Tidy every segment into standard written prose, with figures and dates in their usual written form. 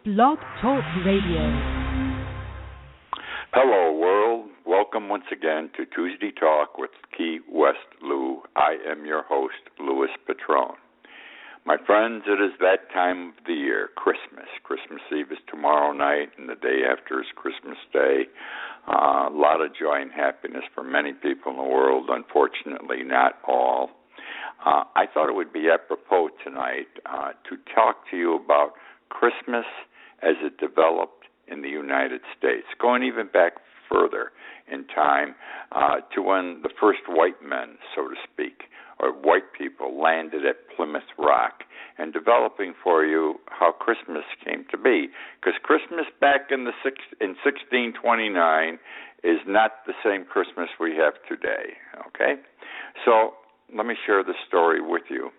Blog Talk Radio. Hello, world. Welcome once again to Tuesday Talk with Key West Lou. I am your host, Louis Patron. My friends, it is that time of the year, Christmas. Christmas Eve is tomorrow night, and the day after is Christmas Day. A lot of joy and happiness for many people in the world, unfortunately not all. I thought it would be apropos tonight to talk to you about Christmas as it developed in the United States, going even back further in time to when the first white men, so to speak, or white people landed at Plymouth Rock, and developing for you how Christmas came to be. Because Christmas back in 1629 is not the same Christmas we have today, okay? So let me share this story with you.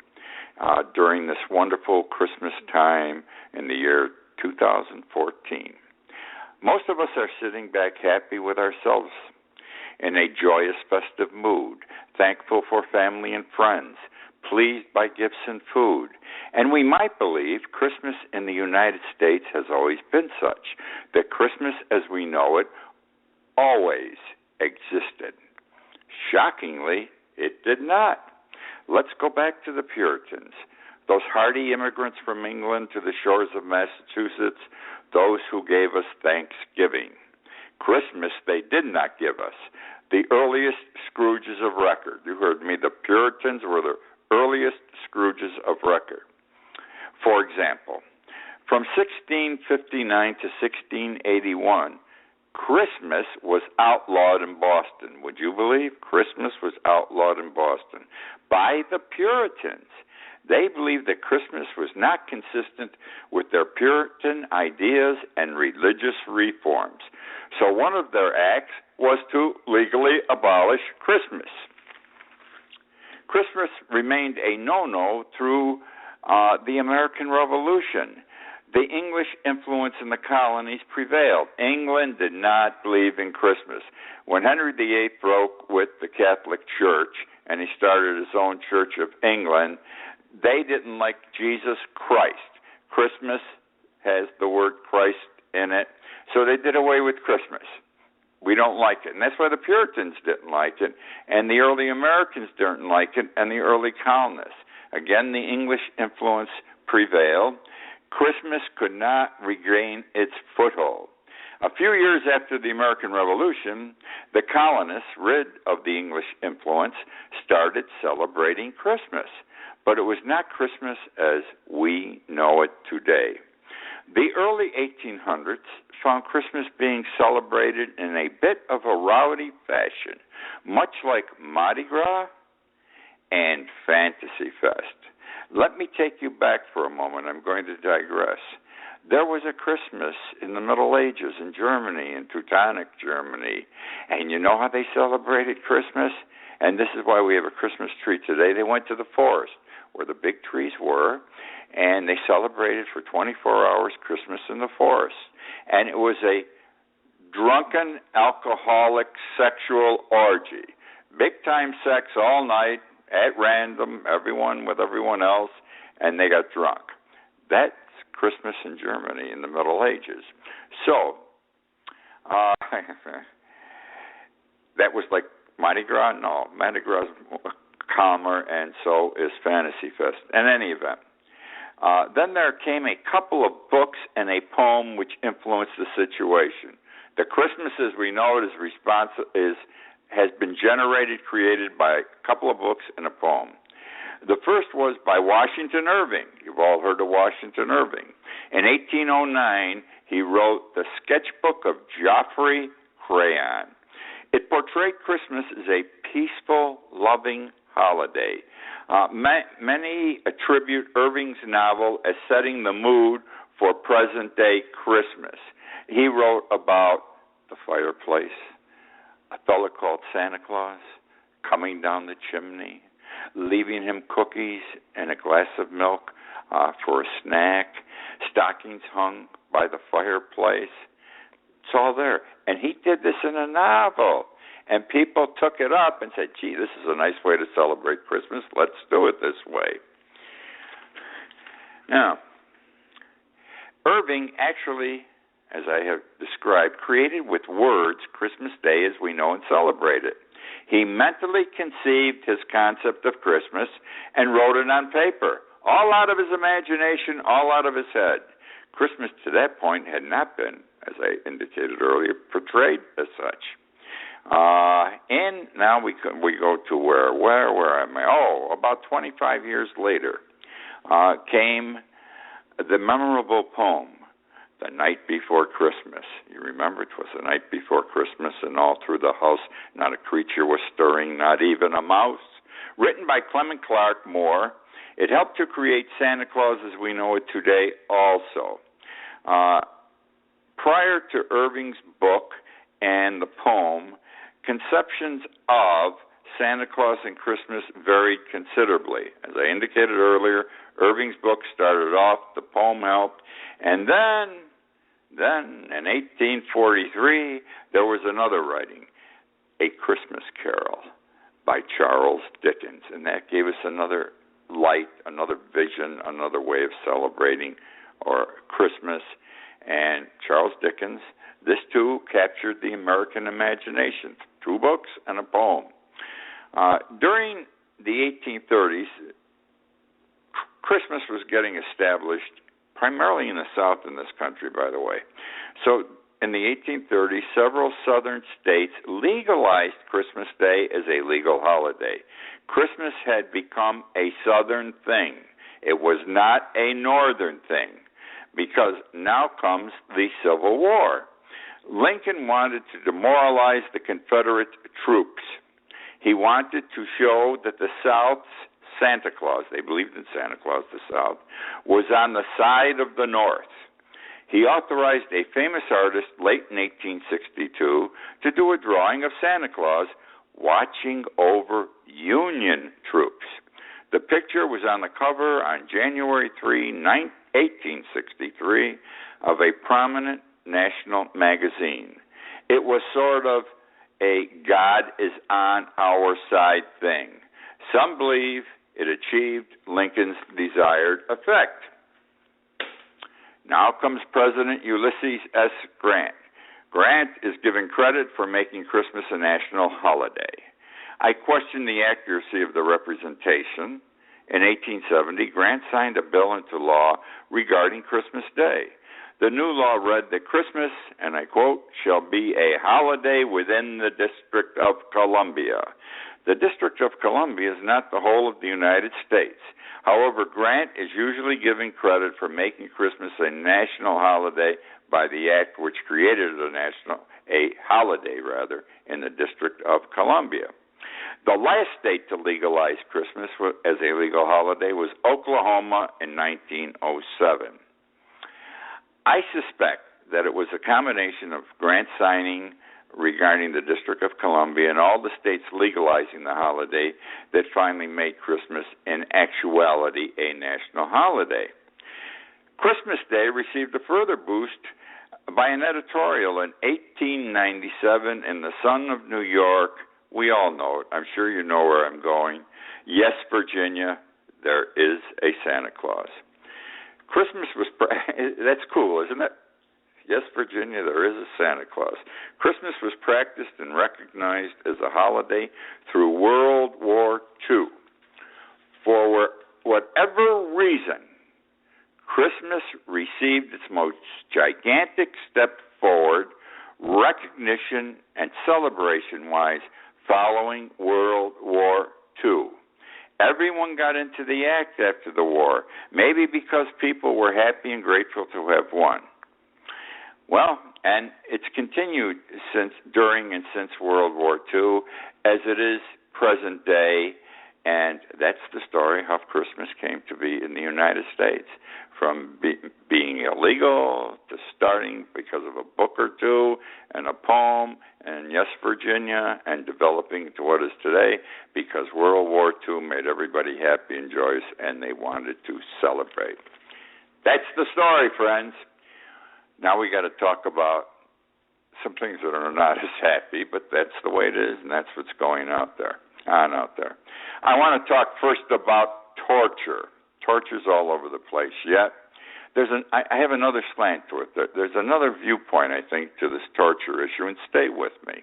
During this wonderful Christmas time in the year 2014. Most of us are sitting back happy with ourselves, in a joyous, festive mood, thankful for family and friends, pleased by gifts and food. And we might believe Christmas in the United States has always been such, that Christmas as we know it always existed. Shockingly, it did not. Let's go back to the Puritans, those hardy immigrants from England to the shores of Massachusetts, those who gave us Thanksgiving. Christmas they did not give us. The earliest Scrooges of record. You heard me. The Puritans were the earliest Scrooges of record. For example, from 1659 to 1681, Christmas was outlawed in Boston. Would you believe? Christmas was outlawed in Boston by the Puritans. They believed that Christmas was not consistent with their Puritan ideas and religious reforms. So one of their acts was to legally abolish Christmas. Christmas remained a no-no through the American Revolution. The English influence in the colonies prevailed. England did not believe in Christmas. When Henry VIII broke with the Catholic Church and he started his own Church of England, they didn't like Jesus Christ. Christmas has the word Christ in it, so they did away with Christmas. We don't like it, and that's why the Puritans didn't like it, and the early Americans didn't like it, and the early colonists. Again, the English influence prevailed. Christmas could not regain its foothold. A few years after the American Revolution, the colonists, rid of the English influence, started celebrating Christmas. But it was not Christmas as we know it today. The early 1800s found Christmas being celebrated in a bit of a rowdy fashion, much like Mardi Gras and Fantasy Fest. Let me take you back for a moment. I'm going to digress. There was a Christmas in the Middle Ages in Germany, in Teutonic Germany, and you know how they celebrated Christmas? And this is why we have a Christmas tree today. They went to the forest where the big trees were, and they celebrated for 24 hours Christmas in the forest. And it was a drunken, alcoholic, sexual orgy. Big-time sex all night, at random, everyone with everyone else, and they got drunk. That's Christmas in Germany in the Middle Ages. So, that was like Mardi Gras? No, Mardi Gras is calmer, and so is Fantasy Fest. In any event, then there came a couple of books and a poem which influenced the situation. The Christmas as we know it has been created by a couple of books and a poem. The first was by Washington Irving. You've all heard of Washington Irving. In 1809, he wrote The Sketchbook of Geoffrey Crayon. It portrayed Christmas as a peaceful, loving holiday. Many attribute Irving's novel as setting the mood for present-day Christmas. He wrote about the fireplace, a fellow called Santa Claus coming down the chimney, leaving him cookies and a glass of milk for a snack, stockings hung by the fireplace. It's all there. And he did this in a novel. And people took it up and said, gee, this is a nice way to celebrate Christmas. Let's do it this way. Now, Irving actually, as I have described, created with words Christmas Day as we know and celebrate it. He mentally conceived his concept of Christmas and wrote it on paper, all out of his imagination, all out of his head. Christmas to that point had not been, as I indicated earlier, portrayed as such. And now we go to where am I? Oh, about 25 years later came the memorable poem, The Night Before Christmas. You remember it was the night before Christmas, and all through the house not a creature was stirring, not even a mouse. Written by Clement Clarke Moore, it helped to create Santa Claus as we know it today also. Prior to Irving's book and the poem, conceptions of Santa Claus and Christmas varied considerably. As I indicated earlier, Irving's book started off, the poem helped, and then in 1843, there was another writing, A Christmas Carol by Charles Dickens, and that gave us another light, another vision, another way of celebrating or Christmas. And Charles Dickens, this too captured the American imagination, 2 books and a poem. During the 1830s, Christmas was getting established primarily in the South in this country, by the way. So in the 1830s, several southern states legalized Christmas Day as a legal holiday. Christmas had become a southern thing. It was not a northern thing, because now comes the Civil War. Lincoln wanted to demoralize the Confederate troops. He wanted to show that the South's Santa Claus, they believed in Santa Claus, the South, was on the side of the North. He authorized a famous artist late in 1862 to do a drawing of Santa Claus watching over Union troops. The picture was on the cover on January 3, 1863, of a prominent national magazine. It was sort of a God is on our side thing. Some believe it achieved Lincoln's desired effect. Now comes President Ulysses S. Grant. Grant is given credit for making Christmas a national holiday. I question the accuracy of the representation. In 1870, Grant signed a bill into law regarding Christmas Day. The new law read that Christmas, and I quote, shall be a holiday within the District of Columbia. The District of Columbia is not the whole of the United States. However, Grant is usually given credit for making Christmas a national holiday by the act which created a holiday in the District of Columbia. The last state to legalize Christmas as a legal holiday was Oklahoma in 1907. I suspect that it was a combination of Grant signing regarding the District of Columbia and all the states legalizing the holiday that finally made Christmas in actuality a national holiday. Christmas Day received a further boost by an editorial in 1897 in the Sun of New York. We all know it. I'm sure you know where I'm going. Yes, Virginia, there is a Santa Claus. Christmas was, that's cool, isn't it? Yes, Virginia, there is a Santa Claus. Christmas was practiced and recognized as a holiday through World War II. For whatever reason, Christmas received its most gigantic step forward, recognition and celebration-wise, following World War II. Everyone got into the act after the war, maybe because people were happy and grateful to have won. Well, and it's continued during and since World War II, as it is present day, and that's the story how Christmas came to be in the United States, from being illegal to starting because of a book or two and a poem, and yes, Virginia, and developing to what is today because World War II made everybody happy and joyous, and they wanted to celebrate. That's the story, friends. Now we got to talk about some things that are not as happy, but that's the way it is, and that's what's going on out there. I want to talk first about torture. Torture's all over the place yet. I have another slant to it. There's another viewpoint, I think, to this torture issue, and stay with me.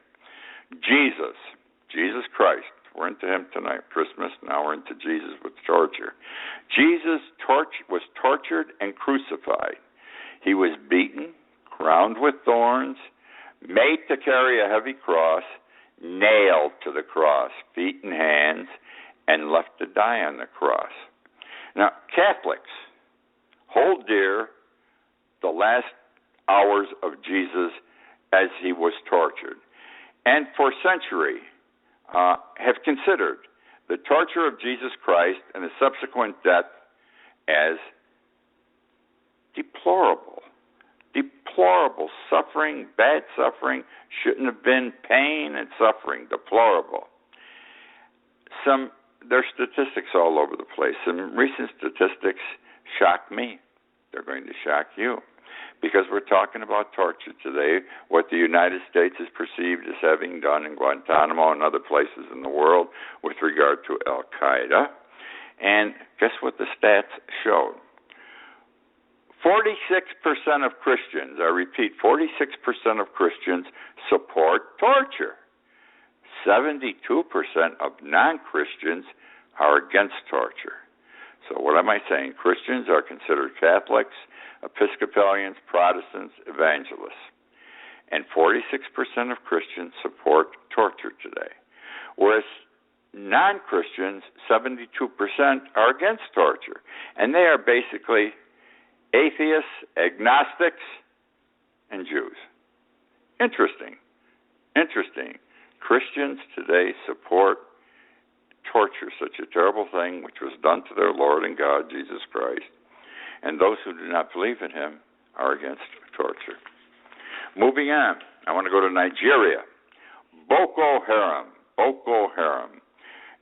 Jesus Christ, we're into him tonight, Christmas, now we're into Jesus with torture. Jesus was tortured and crucified. He was beaten, crowned with thorns, made to carry a heavy cross, nailed to the cross, feet and hands, and left to die on the cross. Now, Catholics hold dear the last hours of Jesus as he was tortured, and for centuries have considered the torture of Jesus Christ and the subsequent death as deplorable. Deplorable suffering, bad suffering, shouldn't have been pain and suffering, deplorable. There are statistics all over the place. Some recent statistics shock me. They're going to shock you. Because we're talking about torture today, what the United States is perceived as having done in Guantanamo and other places in the world with regard to Al-Qaeda. And guess what the stats showed? 46% of Christians, I repeat, 46% of Christians support torture. 72% of non-Christians are against torture. So what am I saying? Christians are considered Catholics, Episcopalians, Protestants, evangelists. And 46% of Christians support torture today. Whereas non-Christians, 72%, are against torture. And they are basically atheists, agnostics, and Jews. Interesting. Christians today support torture, such a terrible thing which was done to their Lord and God, Jesus Christ. And those who do not believe in him are against torture. Moving on, I want to go to Nigeria. Boko Haram.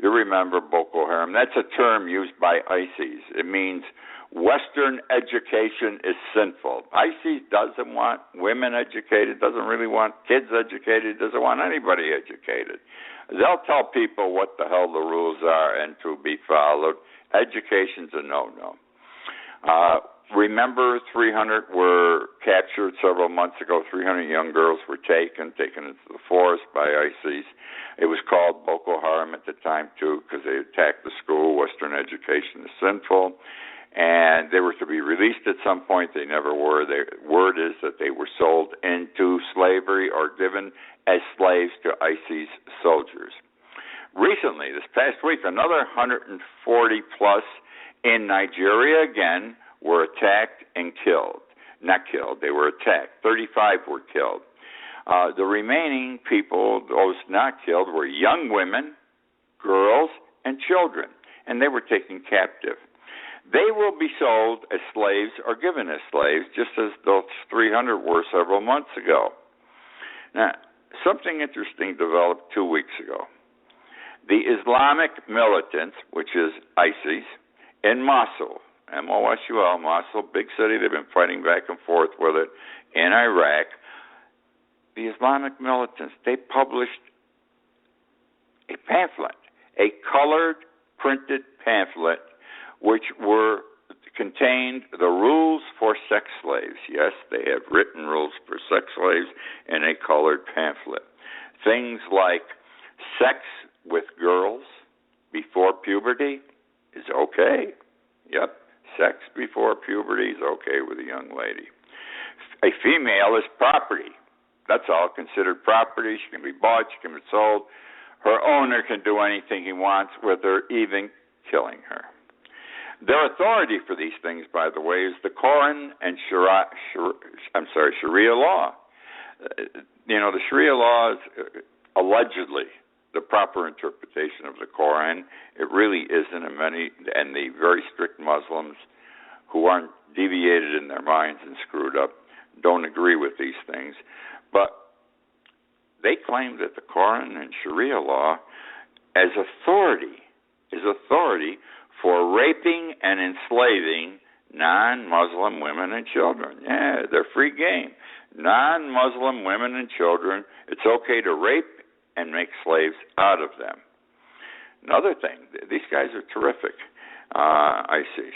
You remember Boko Haram. That's a term used by ISIS. It means Western education is sinful. ISIS doesn't want women educated, doesn't really want kids educated, doesn't want anybody educated. They'll tell people what the hell the rules are and to be followed. Education's a no-no. Remember 300 were captured several months ago. 300 young girls were taken into the forest by ISIS. It was called Boko Haram at the time, too, because they attacked the school. Western education is sinful. And they were to be released at some point. They never were. The word is that they were sold into slavery or given as slaves to ISIS soldiers. Recently, this past week, another 140 plus in Nigeria again were attacked and killed. Not killed, they were attacked. 35 were killed. The remaining people, those not killed, were young women, girls, and children, and they were taken captive. They will be sold as slaves or given as slaves, just as those 300 were several months ago. Now, something interesting developed 2 weeks ago. The Islamic militants, which is ISIS, in Mosul, M-O-S-U-L, Mosul, big city, they've been fighting back and forth with it in Iraq. The Islamic militants, they published a pamphlet, a colored printed pamphlet, which contained the rules for sex slaves. Yes, they have written rules for sex slaves in a colored pamphlet. Things like sex with girls before puberty is okay. Yep, sex before puberty is okay with a young lady. A female is property. That's all considered property. She can be bought, she can be sold. Her owner can do anything he wants with her, even killing her. Their authority for these things, by the way, is the Quran and Sharia Law. The Sharia Law is allegedly the proper interpretation of the Quran. It really isn't, and the very strict Muslims who aren't deviated in their minds and screwed up don't agree with these things. But they claim that the Quran and Sharia law is authority for raping and enslaving non-Muslim women and children. Yeah, they're free game. Non-Muslim women and children, it's okay to rape and make slaves out of them. Another thing, these guys are terrific, ISIS.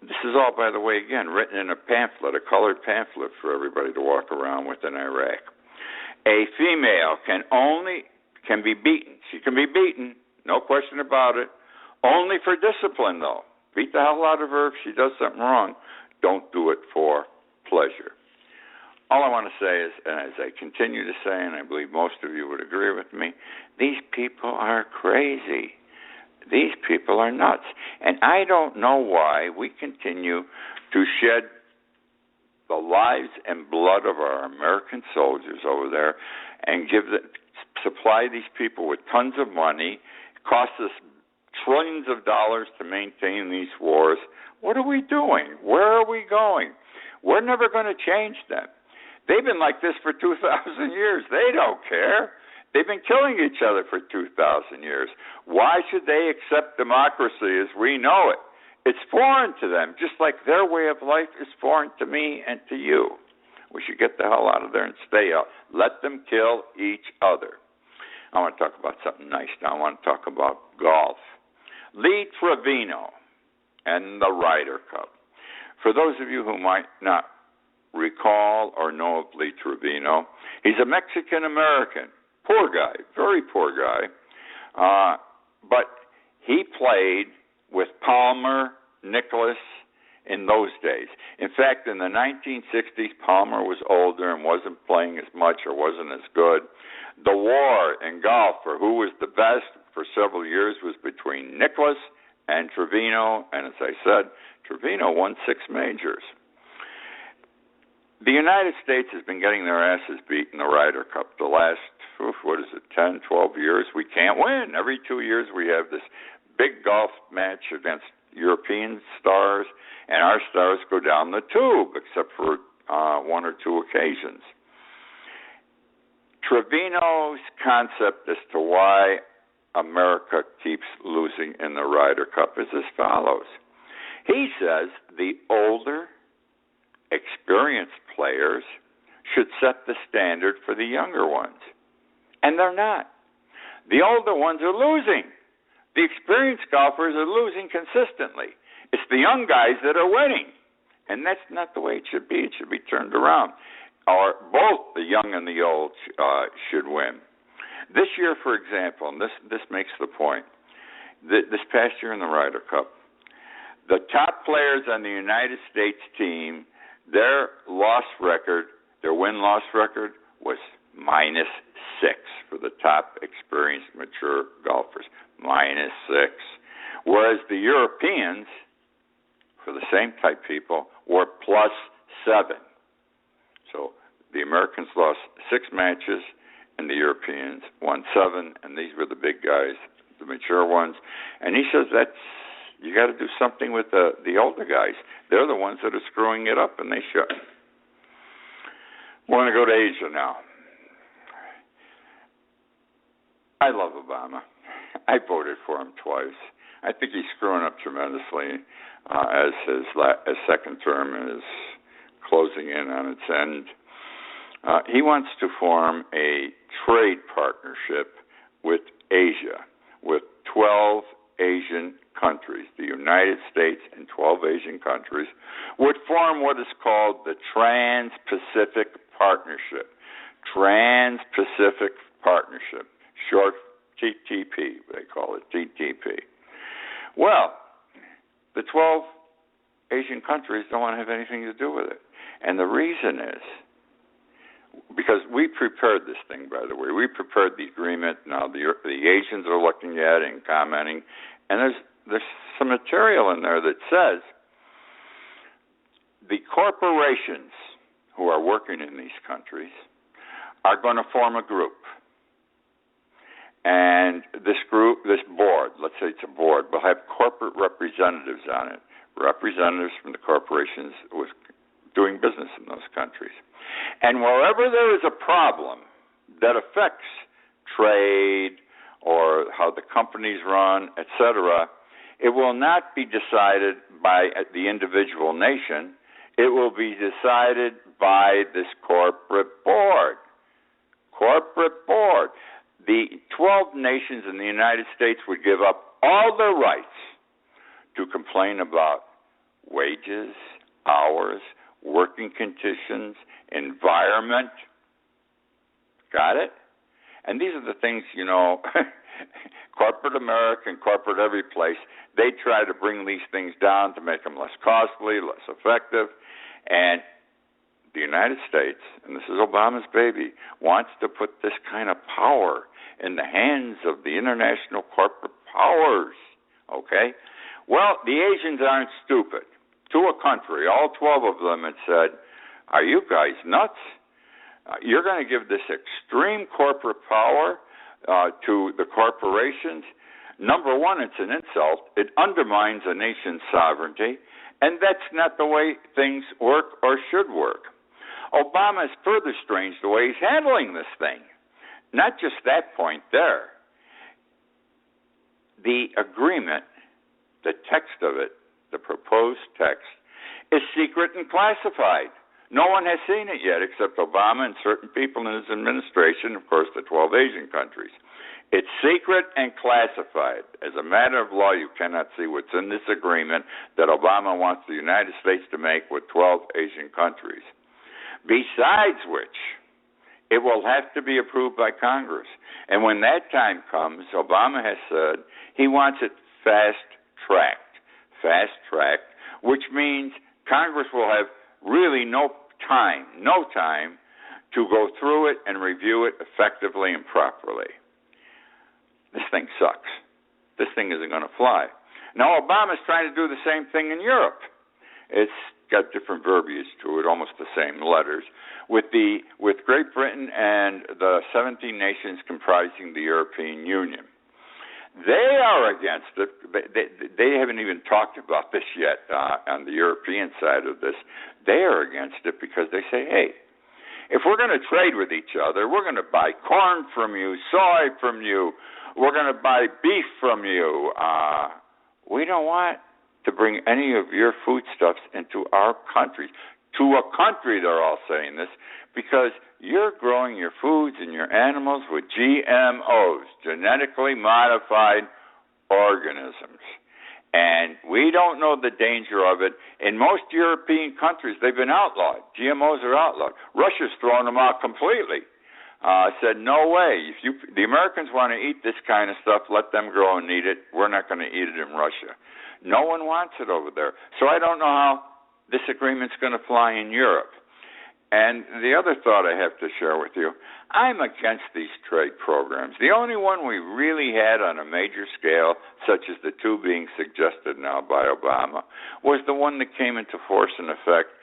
This is all, by the way, again, written in a pamphlet, a colored pamphlet for everybody to walk around with in Iraq. A female can be beaten. She can be beaten, no question about it, only for discipline, though. Beat the hell out of her if she does something wrong. Don't do it for pleasure. All I want to say is, and as I continue to say, and I believe most of you would agree with me, these people are crazy. These people are nuts. And I don't know why we continue to shed the lives and blood of our American soldiers over there and supply these people with tons of money. It costs us trillions of dollars to maintain these wars. What are we doing? Where are we going? We're never going to change them. They've been like this for 2,000 years. They don't care. They've been killing each other for 2,000 years. Why should they accept democracy as we know it? It's foreign to them, just like their way of life is foreign to me and to you. We should get the hell out of there and stay out. Let them kill each other. I want to talk about something nice now. I want to talk about golf. Lee Traveno and the Ryder Cup. For those of you who might not recall or know of Lee Traveno, he's a Mexican-American. Poor guy, very poor guy. But he played with Palmer, Nicklaus in those days. In fact, in the 1960s, Palmer was older and wasn't playing as much or wasn't as good. The war in golf for who was the best for several years was between Nicklaus and Traveno, and as I said, Traveno won 6 majors. The United States has been getting their asses beat in the Ryder Cup the last, 10, 12 years. We can't win. Every 2 years we have this big golf match against European stars, and our stars go down the tube, except for 1 or 2 occasions. Traveno's concept as to why America keeps losing in the Ryder Cup is as follows. He says the older, experienced players should set the standard for the younger ones. And they're not. The older ones are losing. The experienced golfers are losing consistently. It's the young guys that are winning. And that's not the way it should be. It should be turned around. Or both the young and the old should win. This year, for example, and this makes the point, this past year in the Ryder Cup, the top players on the United States team, their win-loss record was -6 for the top experienced, mature golfers. -6. Whereas the Europeans, for the same type people, were +7. So the Americans lost 6 matches, and the Europeans won 7, and these were the big guys, the mature ones. And he says you got to do something with the older guys. They're the ones that are screwing it up, and they should. We're going to go to Asia now. I love Obama. I voted for him twice. I think he's screwing up tremendously as his second term is closing in on its end. He wants to form a trade partnership with Asia, with 12 Asian countries. The United States and 12 Asian countries would form what is called the Trans-Pacific Partnership. Trans-Pacific Partnership, short TTP, they call it TTP. Well, the 12 Asian countries don't want to have anything to do with it. And the reason is, because we prepared this thing, by the way. We prepared the agreement. Now the Asians are looking at it and commenting. And there's some material in there that says the corporations who are working in these countries are going to form a group. And this board, let's say it's a board, will have corporate representatives on it, representatives from the corporations who are doing business in those countries. And wherever there is a problem that affects trade or how the companies run, etc., it will not be decided by the individual nation. It will be decided by this corporate board. Corporate board. The 12 nations in the United States would give up all their rights to complain about wages, hours, working conditions, environment. Got it? And these are the things, corporate America and corporate every place, they try to bring these things down to make them less costly, less effective. And the United States, and this is Obama's baby, wants to put this kind of power in the hands of the international corporate powers. Okay? Well, the Asians aren't stupid. To a country, all 12 of them had said, are you guys nuts? You're going to give this extreme corporate power to the corporations. Number one, it's an insult. It undermines a nation's sovereignty, and that's not the way things work or should work. Obama is further strange the way he's handling this thing. Not just that point there. The agreement, the text of it, the proposed text, is secret and classified. No one has seen it yet except Obama and certain people in his administration, of course, the 12 Asian countries. It's secret and classified. As a matter of law, you cannot see what's in this agreement that Obama wants the United States to make with 12 Asian countries. Besides which, it will have to be approved by Congress. And when that time comes, Obama has said he wants it fast-tracked, which means Congress will have really no time to go through it and review it effectively and properly. This thing sucks. This thing isn't going to fly. Now, Obama's trying to do the same thing in Europe. It's got different verbiage to it, almost the same letters, with Great Britain and the 17 nations comprising the European Union. They are against it. They haven't even talked about this yet on the European side of this. They are against it because they say, hey, if we're going to trade with each other, we're going to buy corn from you, soy from you, we're going to buy beef from you. We don't want to bring any of your foodstuffs into our countries. To a country, they're all saying this, because you're growing your foods and your animals with GMOs, genetically modified organisms. And we don't know the danger of it. In most European countries, they've been outlawed. GMOs are outlawed. Russia's thrown them out completely. Said, no way. If the Americans want to eat this kind of stuff, let them grow and eat it. We're not going to eat it in Russia. No one wants it over there. So I don't know how this agreement's going to fly in Europe. And the other thought I have to share with you, I'm against these trade programs. The only one we really had on a major scale, such as the two being suggested now by Obama, was the one that came into force in effect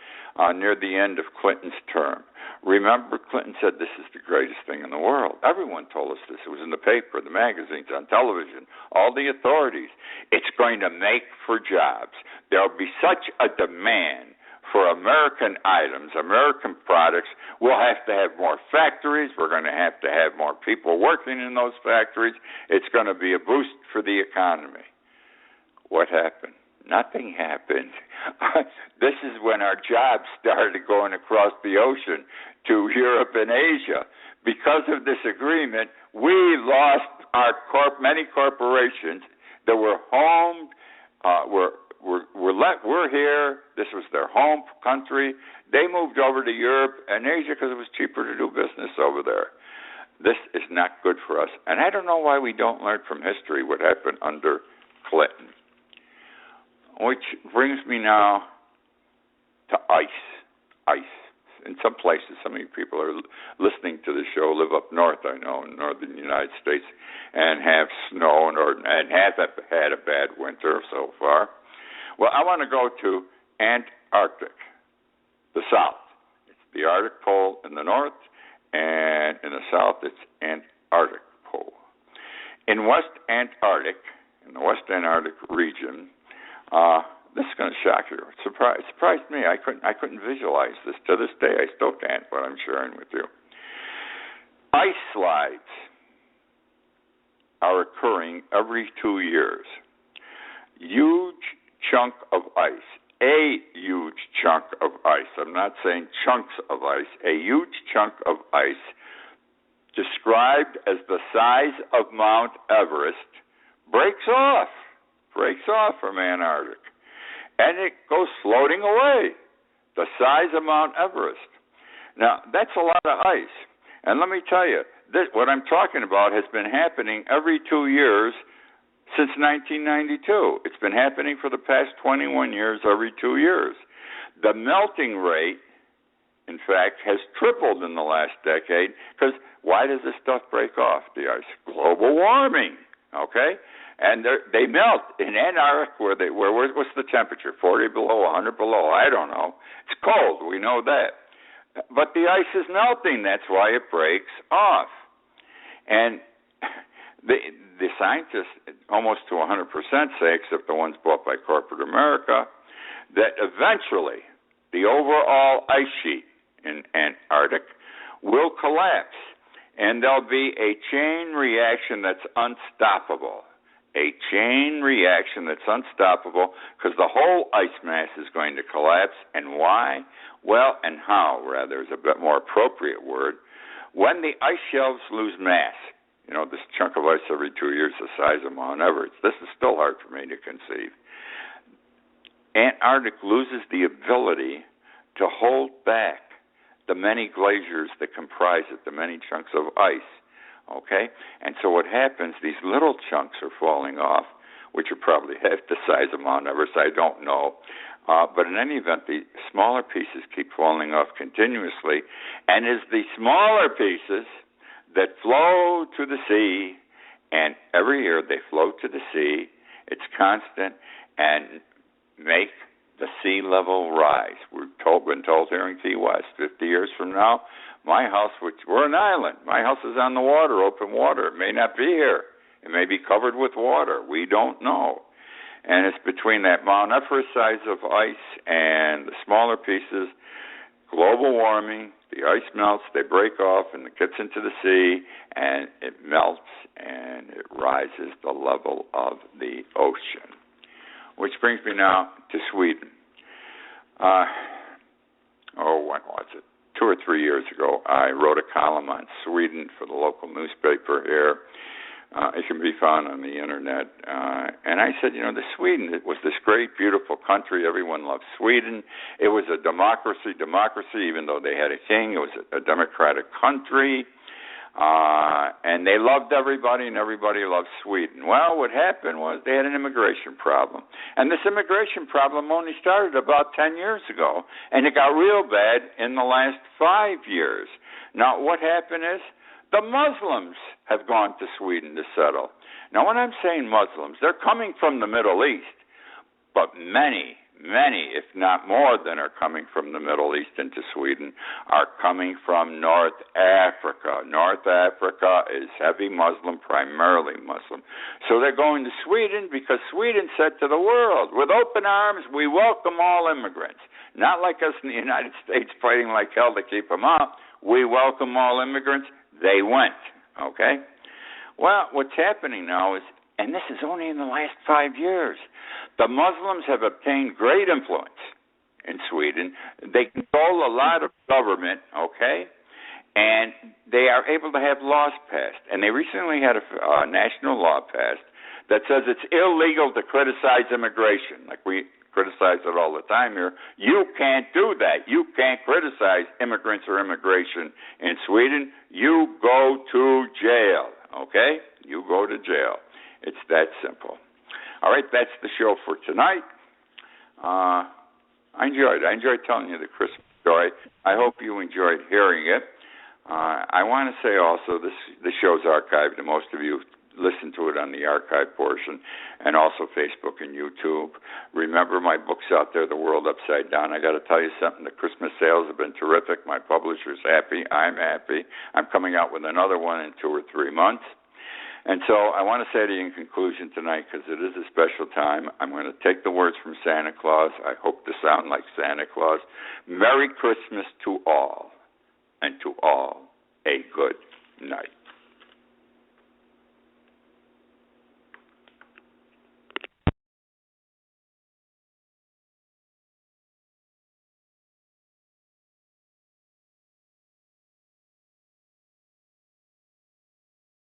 near the end of Clinton's term. Remember, Clinton said this is the greatest thing in the world. Everyone told us this. It was in the paper, the magazines, on television, all the authorities. It's going to make for jobs. There will be such a demand for American items, American products. We'll have to have more factories. We're going to have more people working in those factories. It's going to be a boost for the economy. What happened? Nothing happened. This is when our jobs started going across the ocean to Europe and Asia. Because of this agreement, we lost our many corporations that were home, we're here. This was their home country. They moved over to Europe and Asia because it was cheaper to do business over there. This is not good for us. And I don't know why we don't learn from history what happened under Clinton. Which brings me now to ICE. ICE. In some places, some of you people are listening to the show live up north, I know, in northern United States, and have snow and have had a bad winter so far. Well, I want to go to Antarctic, the south. It's the Arctic Pole in the north, and in the south it's Antarctic Pole. In West Antarctic, in the West Antarctic region, this is going to shock you. It surprised me. I couldn't visualize this. To this day, I still can't, but I'm sharing with you. Ice slides are occurring every 2 years. Huge chunk of ice, a huge chunk of ice. I'm not saying chunks of ice. A huge chunk of ice, described as the size of Mount Everest, breaks off from Antarctic. and it goes floating away, the size of Mount Everest. Now, that's a lot of ice. And let me tell you, what I'm talking about has been happening every 2 years since 1992. It's been happening for the past 21 years, every 2 years. The melting rate, in fact, has tripled in the last decade, because why does this stuff break off, the ice? Global warming, okay? And they melt in Antarctica, what's the temperature? 40 below, 100 below? I don't know. It's cold, we know that. But the ice is melting, that's why it breaks off. And the scientists, almost to 100% say, except the ones bought by corporate America, that eventually the overall ice sheet in Antarctic will collapse, and there'll be a chain reaction that's unstoppable. A chain reaction that's unstoppable, because the whole ice mass is going to collapse. And why? Well, and how, rather, is a bit more appropriate word. When the ice shelves lose mass, this chunk of ice every 2 years the size of Mount Everest, this is still hard for me to conceive. Antarctic loses the ability to hold back the many glaciers that comprise it, the many chunks of ice. Okay? And so what happens, these little chunks are falling off, which are probably half the size of Mount Everest, I don't know. But in any event, the smaller pieces keep falling off continuously. And it's the smaller pieces that flow to the sea, and every year they flow to the sea, it's constant, and make the sea level rise. We've been told here in Key West, 50 years from now, my house, we're an island, my house is on the water, open water. It may not be here. It may be covered with water. We don't know. And it's between that Mount Everest size of ice and the smaller pieces, global warming, the ice melts, they break off, and it gets into the sea, and it melts, and it rises the level of the ocean. Which brings me now to Sweden. When was it? 2 or 3 years ago, I wrote a column on Sweden for the local newspaper here. It can be found on the internet. And I said, Sweden, it was this great, beautiful country. Everyone loved Sweden. It was a democracy, even though they had a king. It was a democratic country. And they loved everybody, and everybody loved Sweden. Well, what happened was they had an immigration problem. And this immigration problem only started about 10 years ago, and it got real bad in the last 5 years. Now, what happened is the Muslims have gone to Sweden to settle. Now, when I'm saying Muslims, they're coming from the Middle East, but many, if not more than are coming from the Middle East into Sweden, are coming from North Africa. North Africa is heavy Muslim, primarily Muslim. So they're going to Sweden because Sweden said to the world, with open arms, we welcome all immigrants. Not like us in the United States fighting like hell to keep them out. We welcome all immigrants. They went, okay? Well, what's happening now is, and this is only in the last 5 years, the Muslims have obtained great influence in Sweden. They control a lot of government, okay? And they are able to have laws passed. And they recently had a national law passed that says it's illegal to criticize immigration, like we criticize it all the time here. You can't do that. You can't criticize immigrants or immigration in Sweden. You go to jail, okay? You go to jail. It's that simple. All right, that's the show for tonight. I enjoyed telling you the Christmas story. I hope you enjoyed hearing it. I want to say also the show's archived, and most of you listen to it on the archive portion, and also Facebook and YouTube. Remember, my book's out there, The World Upside Down. I got to tell you something. The Christmas sales have been terrific. My publisher's happy. I'm happy. I'm coming out with another one in 2 or 3 months. And so I want to say to you in conclusion tonight, because it is a special time, I'm going to take the words from Santa Claus. I hope to sound like Santa Claus. Merry Christmas to all, and to all a good night.